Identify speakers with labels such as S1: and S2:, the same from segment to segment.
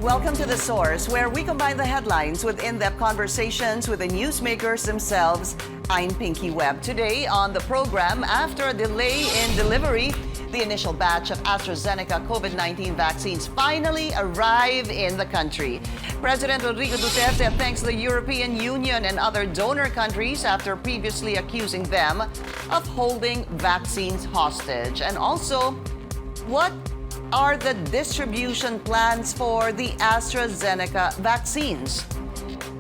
S1: Welcome to The Source, where we combine the headlines with in-depth conversations with the newsmakers themselves. I'm Pinky Webb. Today on the program, after a delay in delivery, the initial batch of AstraZeneca COVID-19 vaccines finally arrive in the country. President Rodrigo Duterte thanks the European Union and other donor countries after previously accusing them of holding vaccines hostage. And also, what are the distribution plans for the AstraZeneca vaccines?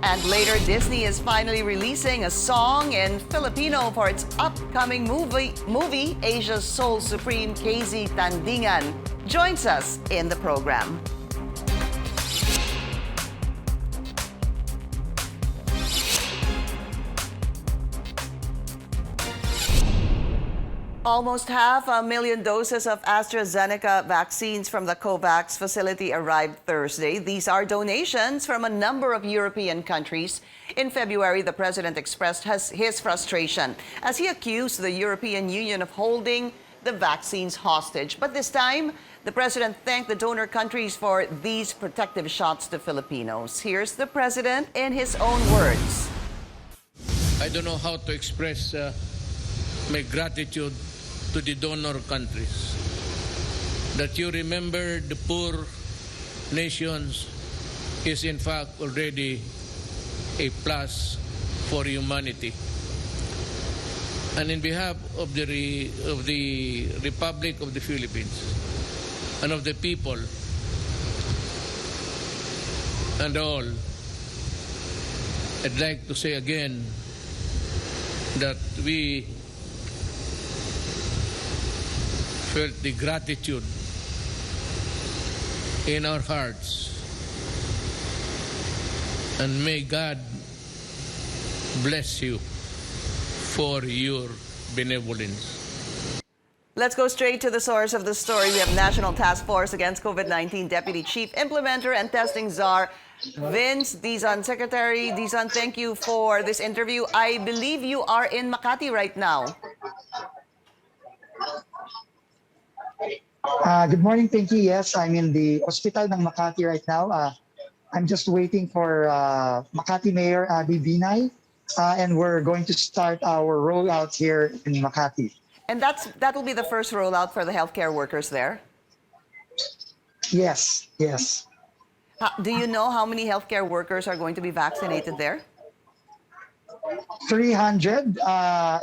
S1: And later, Disney is finally releasing a song in Filipino for its upcoming movie Asia's Soul Supreme, KZ Tandingan, joins us in the program. Almost 500,000 doses of AstraZeneca vaccines from the COVAX facility arrived Thursday. These are donations from a number of European countries. In February, the president expressed his frustration as he accused the European Union of holding the vaccines hostage. But this time, the president thanked the donor countries for these protective shots to Filipinos. Here's the president in his own words.
S2: I don't know how to express my gratitude to the donor countries. That you remember the poor nations is in fact already a plus for humanity. And in behalf of the Republic of the Philippines and of the people and all, I'd like to say again that we felt the gratitude in our hearts, and may God bless you for your benevolence.
S1: Let's go straight to the source of the story. We have National Task Force Against COVID-19 Deputy Chief Implementer and Testing Czar, Vince Dizon. Secretary Dizon, thank you for this interview. I believe you are in Makati right now.
S3: Good morning, Pinky. Yes, I'm in the hospital ng Makati right now. I'm just waiting for Makati Mayor Abby Binay, and we're going to start our rollout here in Makati.
S1: And that will be the first rollout for the healthcare workers there?
S3: Yes, yes.
S1: Do you know how many healthcare workers are going to be vaccinated there?
S3: 300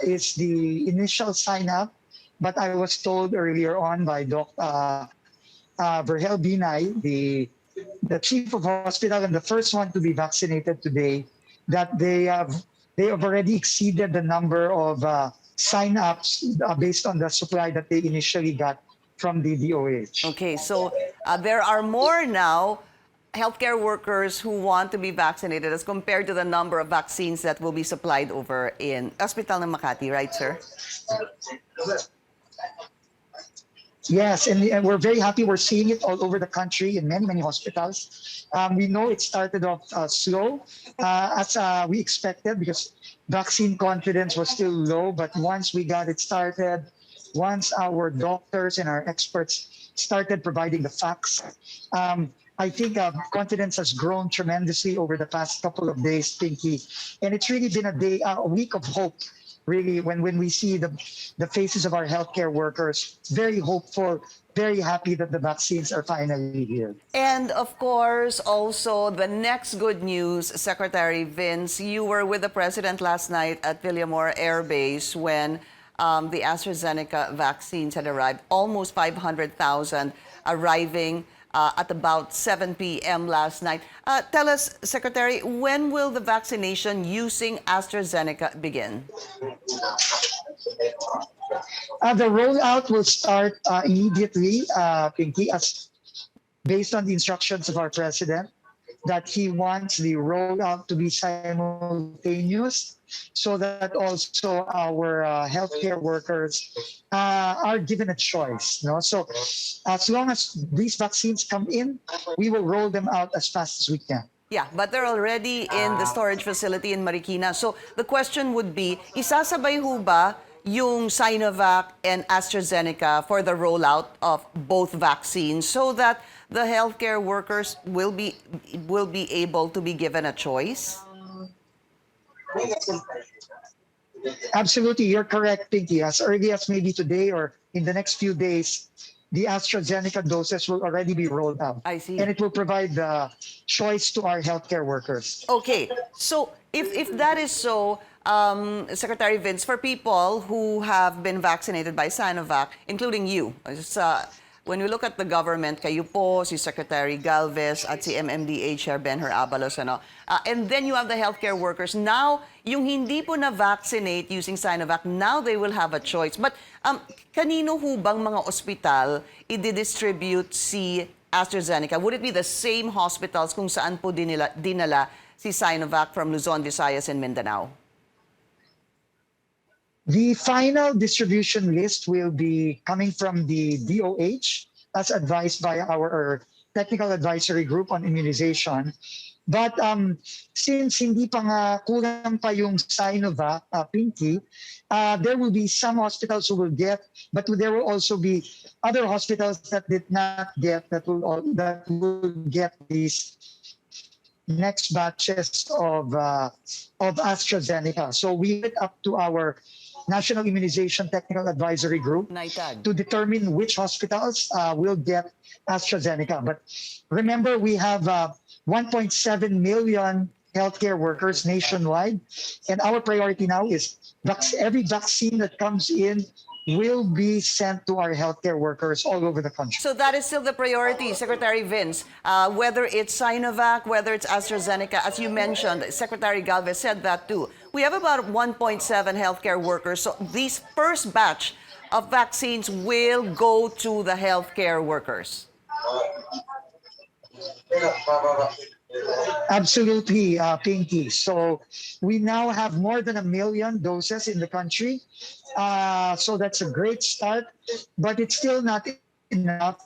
S3: is the initial sign-up. But I was told earlier on by Dr. Verhel Binay, the chief of hospital and the first one to be vaccinated today, that they have already exceeded the number of sign-ups based on the supply that they initially got from the DOH.
S1: Okay, so there are more now healthcare workers who want to be vaccinated as compared to the number of vaccines that will be supplied over in Hospital ng Makati, right, sir?
S3: Yes, and we're very happy. We're seeing it all over the country in many, many hospitals. We know it started off slow, as we expected, because vaccine confidence was still low. But once we got it started, once our doctors and our experts started providing the facts, I think confidence has grown tremendously over the past couple of days, Pinky. And it's really been a week of hope. Really, when we see the faces of our healthcare workers, very hopeful, very happy that the vaccines are finally here.
S1: And of course, also the next good news, Secretary Vince, you were with the President last night at Villamor Air Base when the AstraZeneca vaccines had arrived, almost 500,000 arriving at about 7 p.m. last night. Tell us, Secretary, when will the vaccination using AstraZeneca begin?
S3: The rollout will start immediately, Pinky, as based on the instructions of our President, that he wants the rollout to be simultaneous, so that also our healthcare workers are given a choice. No? So as long as these vaccines come in, we will roll them out as fast as we can.
S1: Yeah, but they're already in the storage facility in Marikina. So the question would be, isasabay ho ba yung Sinovac and AstraZeneca for the rollout of both vaccines so that the healthcare workers will be able to be given a choice?
S3: Absolutely, you're correct, Pinky. As early as maybe today or in the next few days, the AstraZeneca doses will already be rolled out.
S1: I see.
S3: And it will provide the choice to our healthcare workers.
S1: Okay, so if that is so, Secretary Vince, for people who have been vaccinated by Sinovac, including you, when we look at the government, kayo po, si Secretary Galvez at si MMDA Chair Benher Abalos, and then you have the healthcare workers. Now, yung hindi po na-vaccinate using Sinovac, now they will have a choice. But kanino ho bang mga ospital i-distribute si AstraZeneca? Would it be the same hospitals kung saan po dinala si Sinovac from Luzon, Visayas, and Mindanao?
S3: The final distribution list will be coming from the DOH as advised by our technical advisory group on immunization. But since hindi pa nga kulang pa yung Sinovac, Pinky, there will be some hospitals who will get, but there will also be other hospitals that did not get, that will get these next batches of AstraZeneca. So we went up to our National Immunization Technical Advisory Group to determine which hospitals will get AstraZeneca. But remember, we have 1.7 million healthcare workers nationwide, and our priority now is every vaccine that comes in will be sent to our healthcare workers all over the country.
S1: So that is still the priority, Secretary Vince. Whether it's Sinovac, whether it's AstraZeneca, as you mentioned, Secretary Galvez said that too. We have about 1.7 healthcare workers. So these first batch of vaccines will go to the healthcare workers.
S3: Absolutely, Pinky. So we now have more than 1 million doses in the country. So that's a great start, but it's still not enough.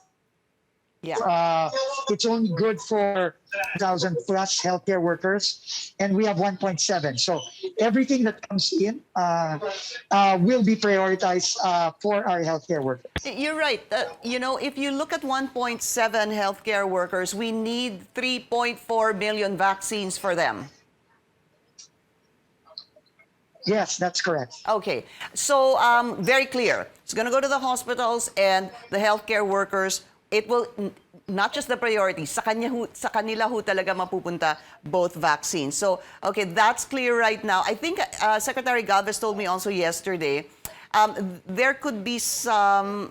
S1: Yeah.
S3: It's only good for 1,000 plus healthcare workers, and we have 1.7. So everything that comes in will be prioritized for our healthcare workers.
S1: You're right. If you look at 1.7 healthcare workers, we need 3.4 million vaccines for them.
S3: Yes, that's correct.
S1: Okay. So very clear. It's going to go to the hospitals and the healthcare workers. It will not just the priority, sa kanila ho talaga mapupunta both vaccines. So, okay, that's clear right now. I think Secretary Galvez told me also yesterday, there could be some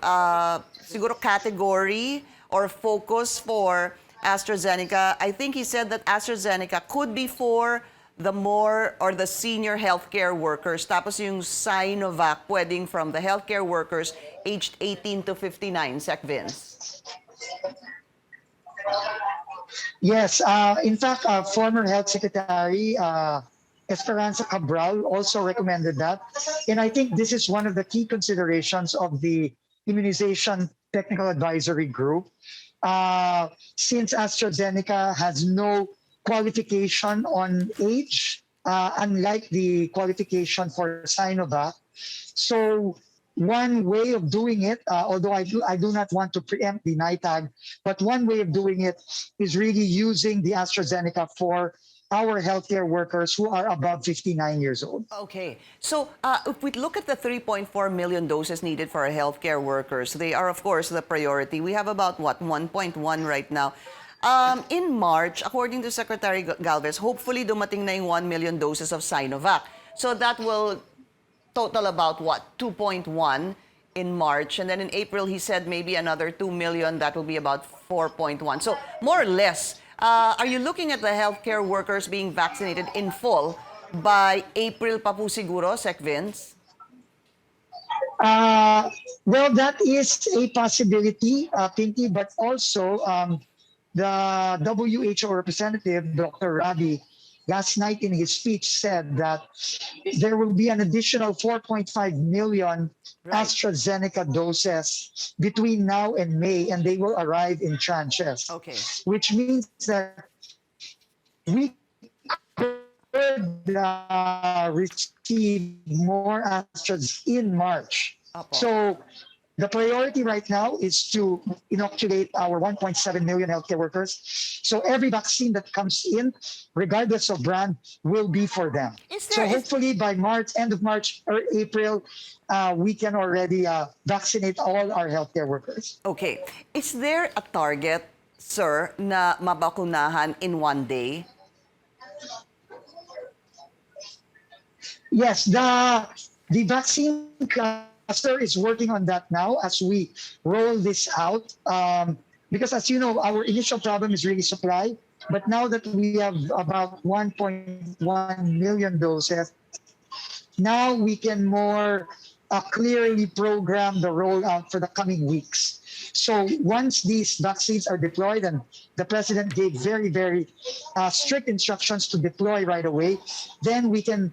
S1: siguro category or focus for AstraZeneca. I think he said that AstraZeneca could be for the more or the senior healthcare workers. Tapos yung Sinovac pwedeng from the healthcare workers aged 18 to 59, Sec Vince.
S3: Yes, in fact, former Health Secretary Esperanza Cabral also recommended that. And I think this is one of the key considerations of the Immunization Technical Advisory Group. Since AstraZeneca has no qualification on age, unlike the qualification for Sinovac. So one way of doing it, although I do not want to preempt the NITAG, but one way of doing it is really using the AstraZeneca for our healthcare workers who are above 59 years old.
S1: Okay. So if we look at the 3.4 million doses needed for our healthcare workers, they are, of course, the priority. We have about, 1.1 right now. In March, according to Secretary Galvez, hopefully dumating na yung 1 million doses of Sinovac. So that will total about 2.1 in March. And then in April, he said maybe another 2 million. That will be about 4.1. So more or less, are you looking at the healthcare workers being vaccinated in full by April pa po siguro, Sec Vince?
S3: Well, that is a possibility, Pinky, but also the WHO representative, Dr. Rabi, last night in his speech said that there will be an additional 4.5 million AstraZeneca doses between now and May, and they will arrive in tranches.
S1: Okay.
S3: Which means that we would receive more Astras in March.
S1: Opo.
S3: So the priority right now is to inoculate our 1.7 million healthcare workers. So every vaccine that comes in, regardless of brand, will be for them. So hopefully by March, end of March or April, we can already vaccinate all our healthcare workers.
S1: Okay. Is there a target, sir, na mabakunahan in one day?
S3: Yes, the vaccine cluster is working on that now as we roll this out. Because as you know, our initial problem is really supply. But now that we have about 1.1 million doses, now we can more clearly program the rollout for the coming weeks. So once these vaccines are deployed, and the president gave very, very strict instructions to deploy right away, then we can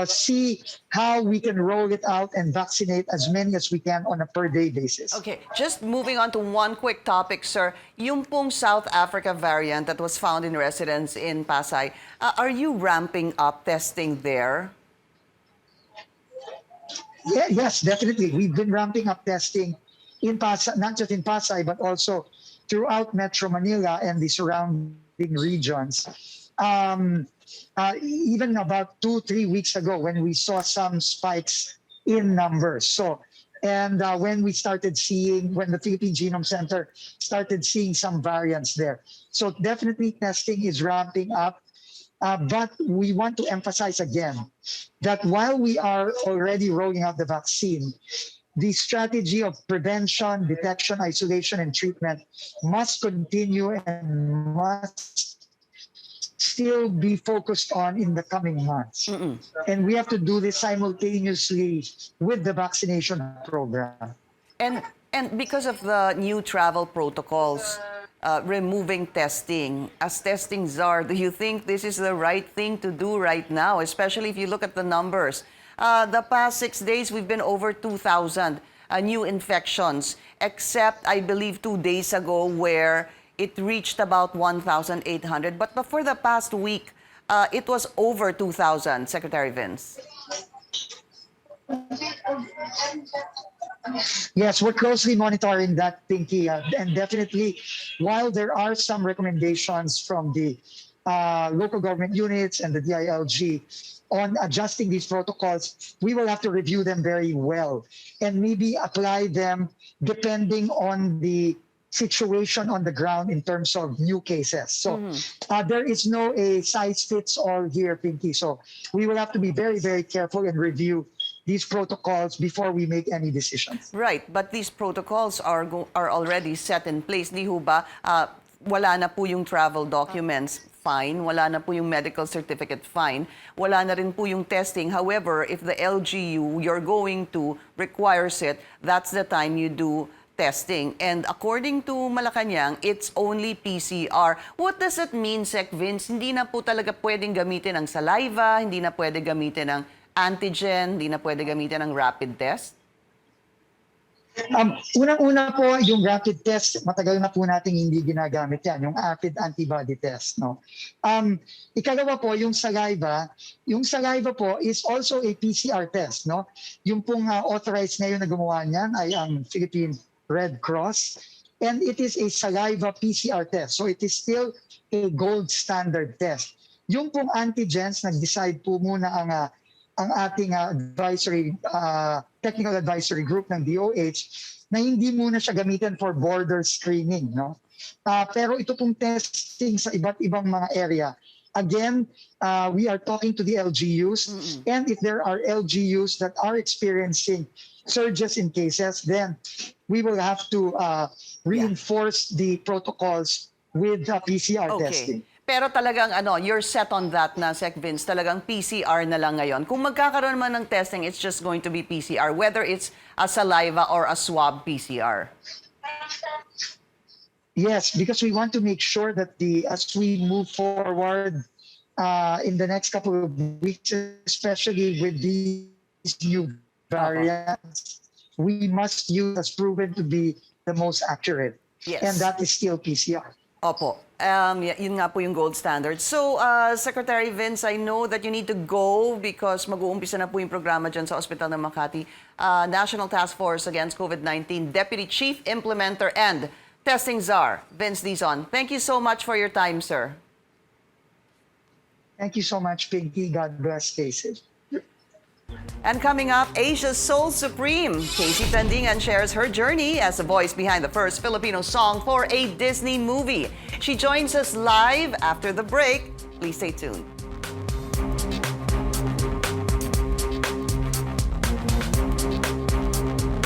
S3: see how we can roll it out and vaccinate as many as we can on a per-day basis.
S1: Okay, just moving on to one quick topic, sir. Yung pong South Africa variant that was found in residents in Pasay, are you ramping up testing there?
S3: Yeah, yes, definitely. We've been ramping up testing in Pasay, not just in Pasay, but also throughout Metro Manila and the surrounding regions. Even about 2-3 weeks ago, when we saw some spikes in numbers. So, and when we started seeing, when the Philippine Genome Center started seeing some variants there. So definitely testing is ramping up. But we want to emphasize again that while we are already rolling out the vaccine, the strategy of prevention, detection, isolation, and treatment must continue and must still be focused on in the coming months. And we have to do this simultaneously with the vaccination program.
S1: And because of the new travel protocols, removing testing, as testing czar, do you think this is the right thing to do right now, especially if you look at the numbers? The past 6 days, we've been over 2,000 new infections, except, I believe, 2 days ago where it reached about 1,800. But for the past week, it was over 2,000, Secretary Vince.
S3: Yes, we're closely monitoring that, Pinky. And definitely, while there are some recommendations from the local government units and the DILG on adjusting these protocols, we will have to review them very well and maybe apply them depending on the situation on the ground in terms of new cases. So there is no a size fits all here, Pinky. So we will have to be very, very careful and review these protocols before we make any decisions.
S1: Right, but these protocols are already set in place. Di ho ba, wala na po yung travel documents, fine. Wala na po yung medical certificate, fine. Wala na rin po yung testing. However, if the LGU, you're going to requires it, that's the time you do testing. And according to Malacanang, it's only PCR. What does it mean, Sec Vince? Hindi na po talaga pwedeng gamitin ang saliva, hindi na pwede gamitin ang antigen, hindi na pwede gamitin ang rapid test?
S3: Unang-una po, yung rapid test, matagal na po nating hindi ginagamit yan, yung rapid antibody test. No? Ikalawa po, yung saliva po is also a PCR test. No? Yung pong authorized ngayon na gumawa niyan ay ang Philippine Red Cross. And it is a saliva PCR test. So it is still a gold standard test. Yung pong antigens, nag-decide po muna ang ating technical advisory group ng DOH na hindi muna siya gamitin for border screening. No? Pero ito pong testing sa iba't ibang mga area. Again, we are talking to the LGUs, and if there are LGUs that are experiencing surges in cases, then we will have to reinforce the protocols with PCR testing.
S1: Pero talagang you're set on that na, Sec Vince, talagang PCR na lang ngayon. Kung magkakaroon man ng testing, it's just going to be PCR, whether it's a saliva or a swab PCR.
S3: Yes, because we want to make sure that as we move forward in the next couple of weeks, especially with these new variants, we must use as proven to be the most accurate.
S1: Yes.
S3: And that is still PCR.
S1: Opo. Yun nga po yung gold standard. So, Secretary Vince, I know that you need to go because mag-uumpisa na po yung programa dyan sa Ospital ng Makati. National Task Force Against COVID-19 Deputy Chief Implementer and Testing Czar, Vince Dizon. Thank you so much for your time, sir.
S3: Thank you so much, Pinky. God bless. Stay safe.
S1: And coming up, Asia's Soul Supreme. Casey Tandingan shares her journey as the voice behind the first Filipino song for a Disney movie. She joins us live after the break. Please stay tuned.